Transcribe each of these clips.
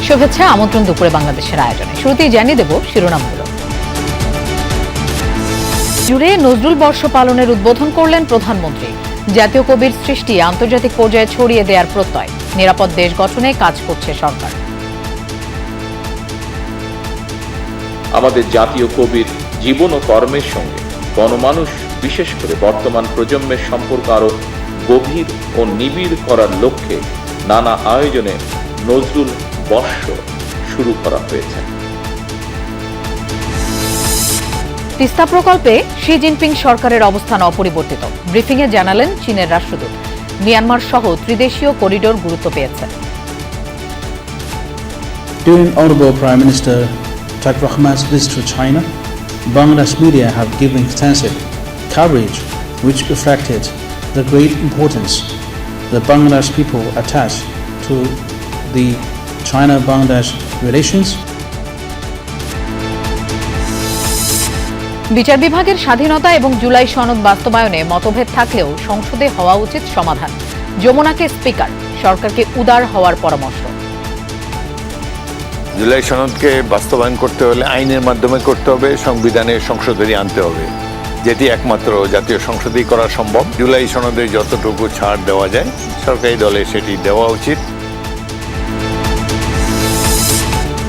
শুভেচ্ছা, আমন্ত্রণ দুপুরে বাংলাদেশের আয়োজনে। শুরুতেই জানিয়ে দেব শিরোনামগুলো। জুড়ে নজরুল বর্ষ পালনের উদ্বোধন করলেন প্রধানমন্ত্রী। জাতীয় কবির সৃষ্টি আন্তর্জাতিক পর্যায়ে ছড়িয়ে দেওয়ার প্রত্যয়। নিরাপদ দেশ গঠনে কাজ করছে সরকার। আমাদের জাতীয় কবির জীবন ও কর্মের সঙ্গে গণমানুষ, বিশেষ করে বর্তমান প্রজন্মের সম্পর্ক আরো গভীর ও নিবিড় করার লক্ষ্যে নানা আয়োজনে নজরুল বর্ষ শুরু করা হয়েছে। তিস্তা প্রকল্পে শি জিনপিং সরকারের অবস্থান অপরিবর্তিত। ব্রিফিংয়ে জানালেন চীনের রাষ্ট্রদূত। মিয়ানমার সহ ত্রিদেশীয় করিডোর গুরুত্ব পেয়েছে। During Honorable Prime Minister Tareq Rahman's visit to China, Bangladesh media have given extensive coverage which reflected the great importance the Bangladesh people attach to the China-Bangladesh relations. বিচার বিভাগের স্বাধীনতা এবং জুলাই সনদ বাস্তবায়নে মতভেদ থাকলেও সংসদে হওয়া উচিত সমাধান। যমুনাকে স্পিকার, সরকারকে উদার হওয়ার পরামর্শ। জুলাই সনদকে বাস্তবায়ন করতে হলে আইনের মাধ্যমে করতে হবে, সংবিধানে সংশোধনী আনতে হবে, যেটি একমাত্র জাতীয় সংসদেই করা সম্ভব। জুলাই সনদে যতটুকু ছাড় দেওয়া যায় সরকারি দলে সেটি দেওয়া উচিত।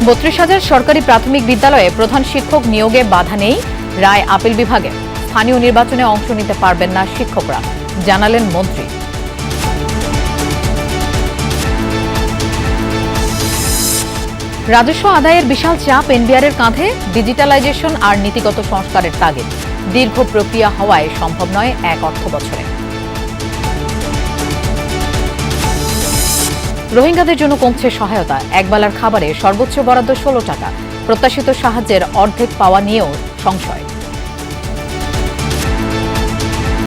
৩২,০০০ সরকারি প্রাথমিক বিদ্যালয়ে প্রধান শিক্ষক নিয়োগে বাধা নেই, রায় আপিল বিভাগে। স্থানীয় নির্বাচনে অংশ নিতে পারবেন না শিক্ষকরা, জানালেন মন্ত্রী। রাজস্ব আদায়ের বিশাল চাপ এনবিআরের কাঁধে। ডিজিটালাইজেশন আর নীতিগত সংস্কারের তাগিদ। দীর্ঘ প্রক্রিয়া হওয়ায় সম্ভব নয় এক অর্থবছরে। রোহিঙ্গাদের জন্য কমছে সহায়তা। একবেলার খাবারে সর্বোচ্চ বরাদ্দ ১৬ টাকা। প্রত্যাশিত সাহায্যের অর্ধেক পাওয়া নিয়েও সংশয়।